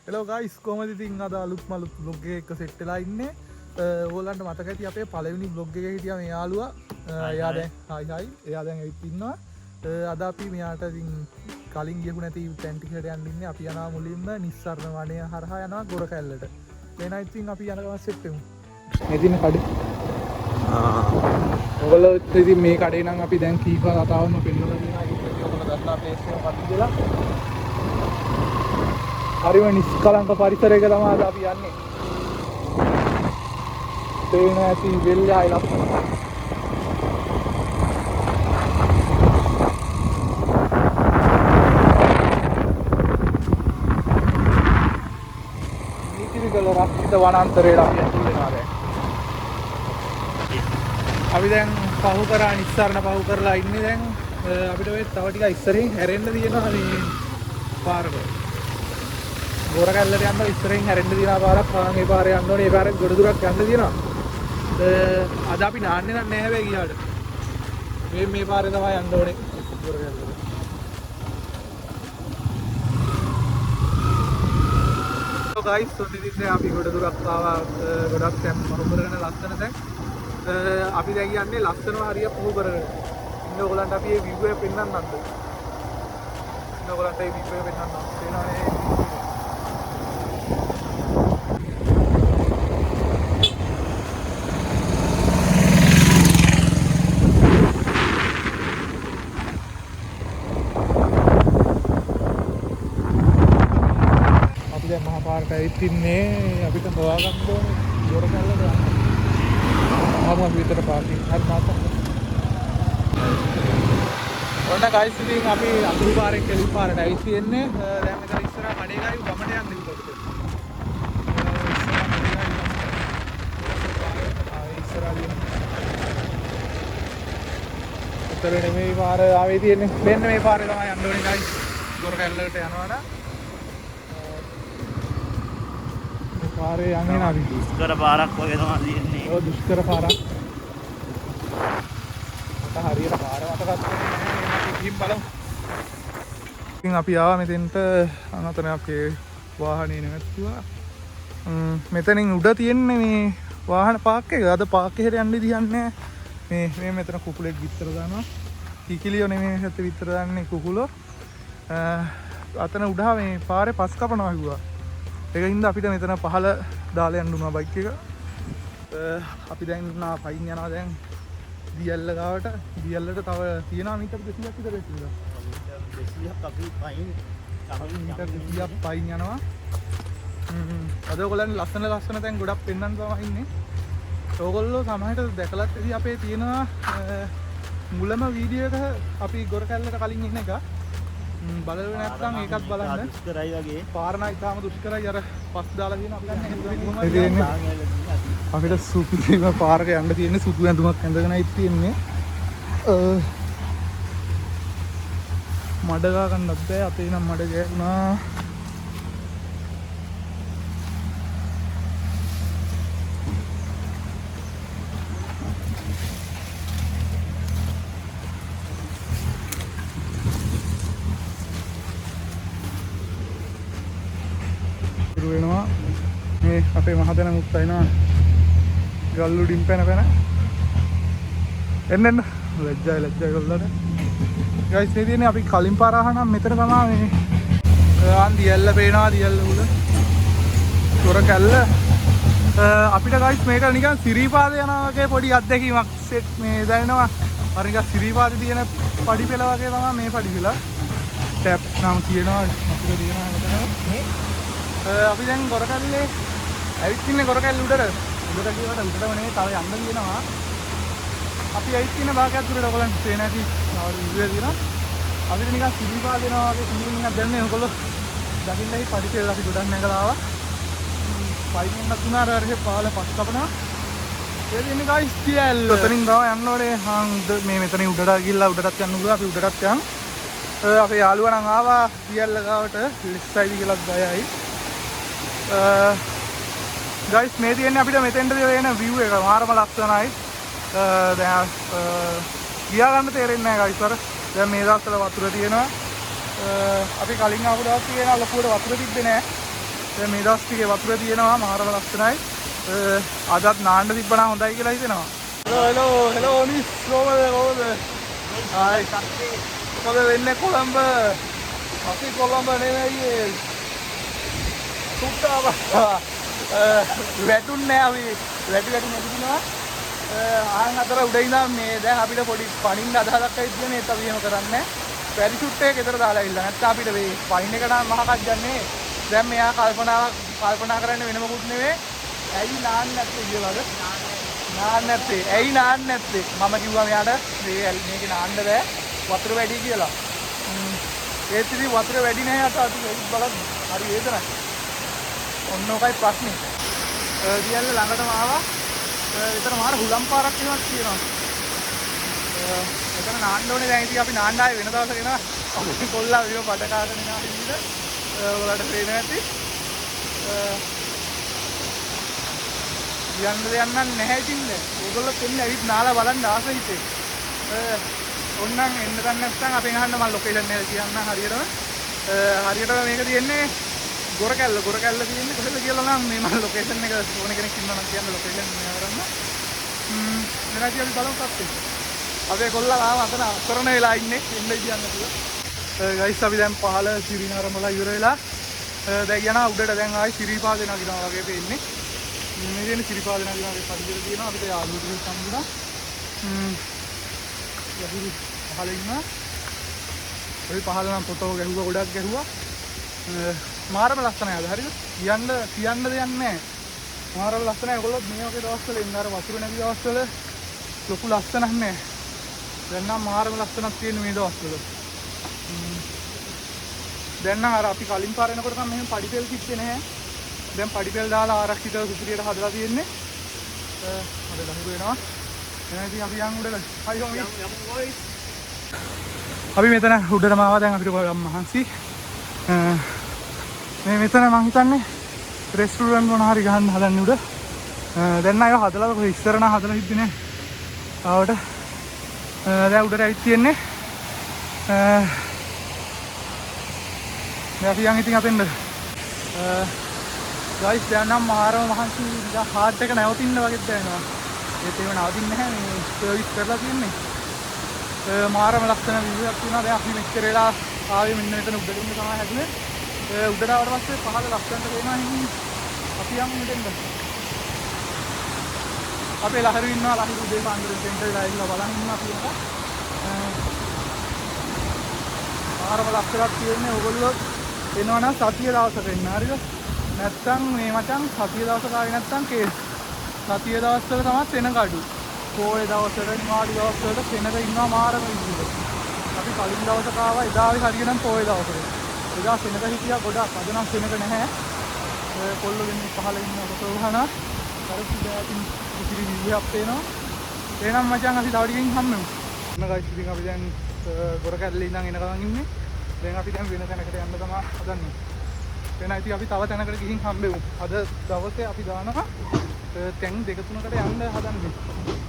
Hello guys, කොහමද ඉතින් අද අලුත් vlog එකක සෙට් වෙලා ඉන්නේ. ඕගොල්ලන්ට මතක ඇති අපේ පළවෙනි vlog එකේ හිටියා මේ යාළුවා. එයා දැන් hi. එයා දැන් ඇවිත් ඉන්නවා. අද අපි මෙයාට ඉතින් කලින් ගියපු නැති ටෙන්ට් එකට යන්න ඉන්නේ. අපි යනවා මුලින්ම නිස්සාරණ වනය හරහා යනවා ගොරකැල්ලට. එහෙනම් ඉතින් අපි යන ගමන් සෙට් වෙමු. මේ දින කඩේ. ඔයගොල්ලෝ ඉතින් මේ කඩේ නම් අපි දැන් කීප කතාවම පෙන්නලා දෙනවා. ඒක ඔයගොල්ලෝ දන්නා ප්ලේස් එක පත් කියලා. හරිම නිස්කලංක පරිසරයක තමයි අද අපි යන්නේ. තේන ඇති වෙල්ලායි ලස්සන. නීතිවිගල රක්ෂිත වනාන්තරයට අපි ඇතුල් වෙනවා දැන්. අපි දැන් පහු කරා නිස්සාරණ පහු කරලා ඉන්නේ දැන්. අපිට වෙයි තව ටිකක් ඉස්සරින් හැරෙන්න තියෙනවා මේ පාරට. ගොරකැල්ලට යන්න ඉස්සරහින් හැරෙන්න තියෙනවා පාරක්. මේ පාරේ යන්න ඕනේ. මේ පාරෙන් ගොඩ දුරක් යන්න තියෙනවා. අද අපි නාන්නේ නැහැ හැබැයි ගියාට. මේ පාරේ තමයි යන්න ඕනේ ගොරකැල්ලට. So guys, so ඉතින් අපි ගොඩ දුරක් ආවා. ගොඩක් දැන් පහු කරගෙන ලස්සන දැන්. අපි දැන් යන්නේ ලස්සනව හරිය පහු කරගෙන. ඉන්න ඕගලන්ට අපි මේ view එක පෙන්නන්නම්ද? ඉන්න ඕගලන්ට මේ view එක පෙන්නන්නම්. තේනවනේ. පාරට ඇවිත් ඉන්නේ අපිට හොයාගන්න ඕනේ ගොරකැල්ලට යන්න. ආවම විතර පාර්කින් හරි තාත්තා. ඔන්න guys ඉතින් අපි අතුරු පාරෙන් කෙළි පාරට ඇවිත් ඉන්නේ. දැන් මෙතන ඉස්සරහ කඩේ ගායි ගමට යන්න ඉන්නකොට. ඉස්සරහ නෙමෙයි පාර ආවේ තියෙන්නේ. මෙන්න මේ පාරේ තමයි යන්න ඕනේ guys. ගොරකැල්ලට යනවා නම් පාරේ යන්නේ නැවි දුෂ්කර පාරක් වගේ තමයි තියෙන්නේ. ඔව් දුෂ්කර පාරක්. මට හරියට පාර මතකත් වෙන්නේ නැහැ. අපි ගිහින් බලමු. ඉතින් අපි ආවා මෙතෙන්ට අනතන අපේ වාහනේ නැවතුවා. මෙතනින් උඩ තියෙන්නේ මේ වාහන පාක් එක. අද පාක් එකට යන්න දිහන්නේ. මේ මෙතන කුකුලෙක් විතර දානවා. කිකිලියෝ නෙමෙයි හැට විතර දාන්නේ කුකුලෝ. අතන උඩහා මේ පාරේ පස් කපනවා කිව්වා. ඒක හින්දා අපිට මෙතන පහළ දාලා යන්න උනා බයික් එක. අපි දැන් පයින් යනවා දැන් දියල්ල ගාවට. දියල්ලට තව තියෙනවා මීටර් 200ක් විතර ඉතිලා. 200ක් අපි පයින් මීටර් 200ක් පයින් යනවා. අද ඔයගොල්ලන් ලස්සන තැන් ගොඩක් පෙන්නන්න තමයි ඉන්නේ. ඔයගොල්ලෝ සමහරට දැකලත් ඉතින් අපේ තියෙනවා මුලම වීඩියෝ එක අපි ගොරකැල්ලට කලින් ඉන්න එක. බලල නැත්නම් ඒකත් බලන්න. දුෂ්කරයි වගේ. පාර නම් ඉතාලම දුෂ්කරයි. අර පස් දාලා තියෙන අපිට සුපිරිම පාරක යන්න තියෙන්නේ. සුදු ඇඳුමක් ඇඳගෙනයි තියෙන්නේ. මඩ ගා ගන්නත් බෑ. අපේ නම් මඩ ගෑුණා. වෙනවා මේ අපේ මහදැන මුත් අයිනවා ගල්ලුඩින් පැන එන්න ලැජ්ජයි ගොල්ලන්ට ගයිස් මේ තියෙන්නේ අපි කලින් පාර ආහනම් මෙතන තමයි මේ දියල්ල පේනවා දියල්ල උඩ ගොරකැල්ල අපිට ගයිස් මේක නිකන් සිරිපාදේ යනවා වගේ පොඩි අත්දැකීමක් සෙට් මේ දැනෙනවා අර නිකන් සිරිපාදේ තියෙන පඩි පෙළ වගේ තමයි මේ පඩි පෙළ ටැප් නම් කියනවා අපිට තියෙනවා මෙතන මේ අපි දැන් ගොරකැල්ලේ ඇවිත් ඉන්නේ ගොරකැල්ල උඩට කියවට උඩටම නෙවෙයි තව යන්න තියෙනවා. අපි ඇවිත් ඉන්න භාගයක් දුරට ඔයගොල්ලන්ට තේන ඇති වීඩියෝ දිනවා. අපිට නිකන් සිරිපා දෙනවා වගේ ෆීලිං එකක් දැනෙන්නේ. ඔයගොල්ලෝ දකින්නයි පඩි පෙළ අපි ගොඩක් නැගලා ආවා. පයින් යන්න තුනාර හරිය පාල පස් කපනවා. ඒ දෙන්නේ ගයිස් තියල්. ඔතනින් තමයි යන්න ඕනේ. මේ මෙතනින් උඩට ගිහිල්ලා උඩටත් යන්න උගලා අපි උඩටත් යන්. අපේ යාළුවා නම් ආවා තියල් ගාවට ලෙෆ්ට් සයිඩ් කියලා ගයයි. ගයිස් මේ තියෙන්නේ අපිට මෙතෙන්ට දෙන view එක මාරම ලස්සනයි. දැන් ගියා ගන්න තේරෙන්නේ නැහැ ගයිස්. අර දැන් මේ දවස්වල වතුර තියෙනවා. අපි කලින් ආපු දවස් තියෙන ලොකුවට වතුර තිබ්බේ නැහැ. දැන් මේ දවස් ටිකේ වතුර තියෙනවා මාරම ලස්සනයි. අදත් නාන්න තිබ්බනම් හොඳයි කියලා හිතෙනවා. හෙලෝ මිස් කොහමද? හායි මොකද වෙන්නේ කොළඹ? අපි කොළඹ නෙවෙයි. සුට්ටා වැටුන්නේ අපි වැටි නැගිටිනවා. ආන් අතර උඩ ඉඳන් මේ දැන් අපිට පොඩි පණින්න අදහසක් ඇවිත් තියෙන ඒත් අපි එහෙම කරන්නේ පැරිෂුට් එක ගෙදර දාලා ඉන්න. නැත්නම් අපිට මේ පයින් එක නම් මහකක් ගන්නෑ. දැන් මෙයා කල්පනා කරන්නේ වෙන මොකුත් නෙවෙයි. ඇයි නාන්නේ නැත්තේ කියලා නාන්නේ නැත්තේ. ඇයි නාන්නේ නැත්තේ? මම කිව්වා මෙයාට මේක නාන්න බෑ. වතුර වැඩි කියලා. ඒත් ඉතින් වතුර වැඩි නැහැ අත අපි බලන්න. හරි වේදනයි. ඔන්න ඔකයි ප්‍රශ්නේ. දියල්ල ළඟටම ආවා. එතන මාර හුලම් පාරක් වෙනවක් තියෙනවා. එතන නාන්න ඕනේ දැන් ඉතින් අපි නාන්න ආයේ වෙන දවසක එනවා. අපි කොල්ලා විව බඩ කාගෙන යනවා ඉතින්. ඔයාලට පේන ඇති. යන්න දෙයක් නැහැ ඉතින්. ඕගොල්ලෝ දෙන්න ඇවිත් නාලා බලන්න ආස හිතේ. ඕන්නම් එන්න ගන්න නැත්නම් අපෙන් අහන්න මම ලොකේෂන් එක කියන්න හරියටම. හරියටම මේක තියෙන්නේ ගොරකැල්ල තියෙන්නේ කොහෙද කියලා නම් මේ මම ලොකේෂන් එක ඕන කෙනෙක් ඉන්නවා නම් කියන්න ලොකේෂන් එක කරන්න. මෙරාටි අපි බලමු කප්පේ. අපේ කොල්ලා ආව අතන කරන වෙලා ඉන්නේ එන්න කියන්න කියලා. ගයිස් අපි දැන් පහළ සිරිනාරමලා ඉවර වෙලා දැන් යනවා උඩට දැන් ආයි සිරිපාද නගිනවා වගේ පේන්නේ. මේ කියන්නේ සිරිපාද නගිනවා වගේ පරිදි තියෙනවා අපිට යාළුවෝ ටික සම්මුණා. යහි පහළ ඉන්නවා. ඔය පහළ නම් ෆොටෝ ගැහුවා ගොඩක් ගැහුවා. මාරම ලස්සනයි අද හරිද? කියන්න දෙයක් නැහැ. මාරම ලස්සනයි. ඔයගොල්ලෝ මේ වගේ දවස්වල එන්න අර වතුර නැති දවස්වල ලොකු ලස්සනක් නැහැ. දැන් නම් මාරම ලස්සනක් තියෙන මේ දවස්වල. දැන් නම් අර අපි කලින් පාර එනකොට නම් මෙහෙම පඩිපෙල් කිච්චේ නැහැ. දැන් පඩිපෙල් දාලා ආරක්ෂිත සුපිරියට හදලා තියෙන්නේ. අද ලහුරු වෙනවා. එහෙනම් ඉතින් අපි යන් උඩට. හයි හොමි. අපි මෙතන උඩටම ආවා දැන් අපිට මහන්සි. මේ මෙතන මං හිතන්නේ රෙස්ටුරන්ට් මොන හරි ගහන්න හදන්නේ උඩ. දැන් අය හදලා කොහේ ඉස්සර නම් හදලා හිටියේ නෑ. ආවට දැන් උඩට ඇවිත් තියෙන්නේ. දැන් අපි යන් ඉතින් අතෙන්ද. ගයිස් දැන් නම් මාරම මහන්සි නිකන් හાર્ට් එක නැවතින්න වගේ දැනෙනවා. ඒත් ඒව නවතින්නේ නැහැ මේ සර්විස් කරලා තියෙන්නේ. මාරම ලස්සන විවයක් තියෙනවා. දැන් අපි මෙච්චර වෙලා ආවේ මෙන්න මෙතන උඩට ඉන්න තමයි හැදුනේ. උඩට ආවට පස්සේ පහළ ලස්සනට පේනවා හිමින් අපි යමු මෙතෙන්ද. අපේ ලහරු ඉන්නවා ලහරු උදේ පාන්දර සෙන්ටර් වෙලා ඉන්න බලන් ඉන්නවා අපි එක. මාරම ලස්සනක් තියෙන්නේ. ඕගොල්ලෝ එනවනම් සතිය දවසක එන්න හරිද? නැත්තම් මේ මචං සතිය දවසක ආවේ නැත්තම් කේස්. සතිය දවස්වල තමයි සෙනග අඩු. පොයේ දවස්වල නිවාඩු දවස්වල සෙනග ඉන්නවා මාරම විදිහට. අපි කලින් දවසක ආවා එදා ආවේ හරියටම පොයේ දවසට. එදා සෙනග හිටියා ගොඩක්. අද නම් සෙනග නැහැ. කොල්ලෝ වෙන්නේ පහළ ඉන්නකොට උහන. කරසි දැටින් ඉතිරි විදියක් පේනවා. එහෙනම් මචං අපි තව ටිකකින් හම්බෙමු. මොන ගයිස් ඉතින් අපි දැන් ගොරකැල්ලේ ඉඳන් එනකන් ඉන්නේ. දැන් අපි දැන් වෙන තැනකට යන්න තමයි හදන්නේ. වෙන ඉතින් අපි තව තැනකට ගිහින් හම්බෙමු. අද දවසේ අපි දානවා තැන් දෙක තුනකට යන්න හදන්නේ.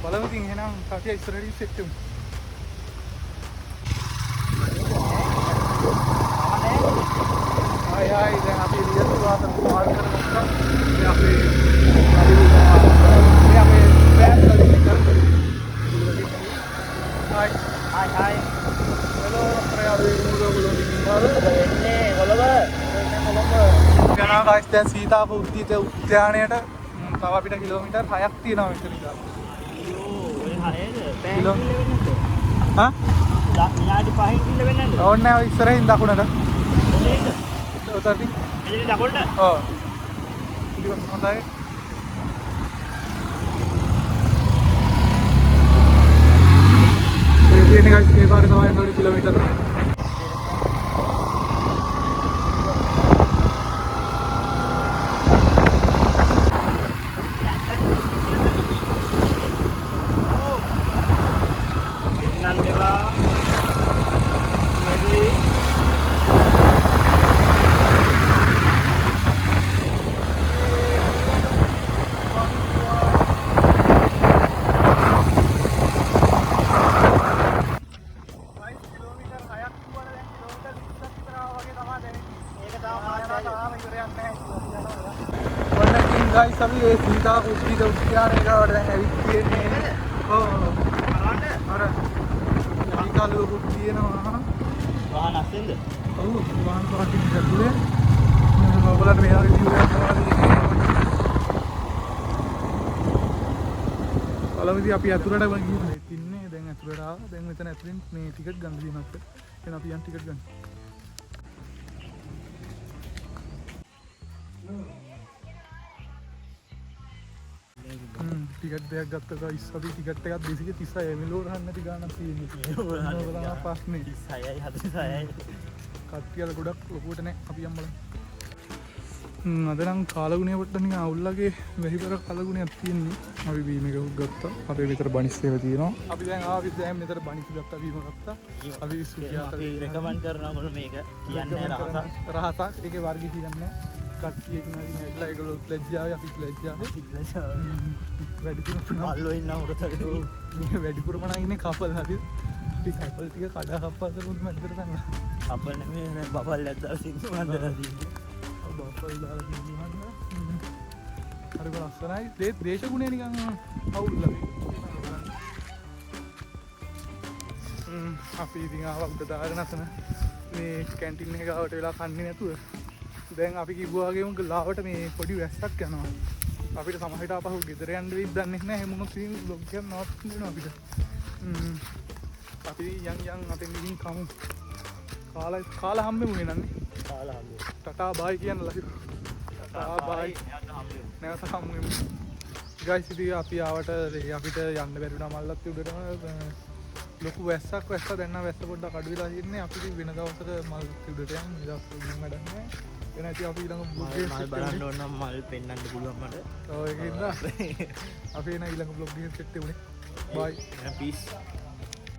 බලමු ඉතින් එහෙනම් කටිය ඉස්සරහට සෙට් වෙමු. Hai dan api lihat tuh akan keluar kan ini api band kali ini kan hai halo perayaan belum ditinggal ini karena guys dan Sita උද්‍යානයට තව අපිට කිලෝමීටර් 6ක් තියෙනවා මෙතන ඉඳලා ඔය 6ද බෑන් හා විනාඩි 5කින් කිල්ල වෙන්නේ නැහැ ඕන්නේ ඔය ඉස්සරහින් දකුණට උතරදී එදින දකුණට ඔව් ඉතින් හොඳයි ඒ කියන්නේ guys මේ පාරේ තමයි 1 කිලෝමීටර ගයිස් අපි ඒ සීතා කුට්ටිද උද්‍යානය ගාවට දැන් ඇවිත් තියෙන්නේ. ඔව්. අර සීතාලුකුත් තියෙනවා. වාහන අස්සෙන්ද? ඔව් වාහන පාර්කින් කරලා ඔයගොල්ලන්ට මේ වගේ view එකක් තමයි. බලමුදී අපි අතුරට ගිහින් ඉන්නේ. දැන් අතුරට ආවා. දැන් මෙතන ඇතුලෙන් මේ ටිකට් ගන්න දිනක්. එහෙනම් අපි යන් ටිකට් ගන්න. ටිකට් දෙයක් ගත්ත ගයිස් අපි ටිකට් එකක් 236යි මෙලෝ රහන්න නැති ගාණක් තියෙන්නේ. ඔයාලා පාස්නේ 36යි 46යි. කට්ටියල ගොඩක් ලොකුවට නෑ අපි යම් බලමු. අද නම් කාලගුණය පොඩ්ඩක් නිකන් අවුල්ලාගේ වෙහිපර කාලගුණයක් තියෙන්නේ. අපි බීම එකක් ගත්තා. අපේ විතර බනිස් ඒවා තියෙනවා. අපි දැන් ආවා දැන් මෙතන බනිස් ගත්තා බීම ගත්තා. අපි සුඛියාත අපි රෙකමන්ඩ් කරනවා මොන මේක කියන්නේ රහසක්. රහසක් ඒකේ වර්ගය කියන්නේ කට්ටිය කිනාරින් ඇවිල්ලා ඒගොල්ලෝ ලැජ්ජාවේ අපි ලැජ්ජාවේ. වැඩිපුර අල්ලෝ ඉන්න උරතට මේ වැඩිපුරම නම් ඉන්නේ කපල් හරි. අපි කපල් ටික කඩා කප්පල් කරුත් මැදට ගන්නවා. අපල නෙමෙයි බබල් ඇද්දා සිංහ මන්දලා තියෙන්නේ. බපල් දාලා තියෙනවා. හරි ලස්සනයි. දේශගුණය නිකන් අවුල්ලා. අපි ඉතින් ආවා උඩ දාගෙන අතන මේ කැන්ටින් එක ගාවට වෙලා කන්නේ නැතුව. දැන් අපි කිව්වා වගේම ගලාවට මේ පොඩි වැස්සක් යනවා. අපිට සමහරට ආපහු ගෙදර යන්න වෙයිද දන්නේ නැහැ. හැමෝම ඉතින් බ්ලොග් එකක් නවත්තන්න වෙනවා අපිට. අපි යන් අතෙන් ගිහින් කමු. කාලා හම්බෙමු වෙනන්නේ. කාලා හම්බෙමු. ටටා බයි කියන ලයිව්. ටටා බයි. නැවත හම්බෙමු. ගයිස් ඉතින් අපි ආවට අපිට යන්න බැරි වුණා මල්ලත් උඩටම ලොකු වැස්සක් දැන් නම් වැස්ස පොඩ්ඩක් අඩු වෙලා තියෙන්නේ. අපි වෙන දවසක මල් උඩට යමු. මේ දවස් වල වැඩක් නැහැ. එන ඇති අපි ඊළඟ බ්ලොග් එක මල් බලන්න ඕන නම් මල් පෙන්වන්න පුළුවන් මට. ඔව් ඒකින්ද අපි එන ඊළඟ බ්ලොග් එක සෙට් වෙන්නේ. බයි. පීස්.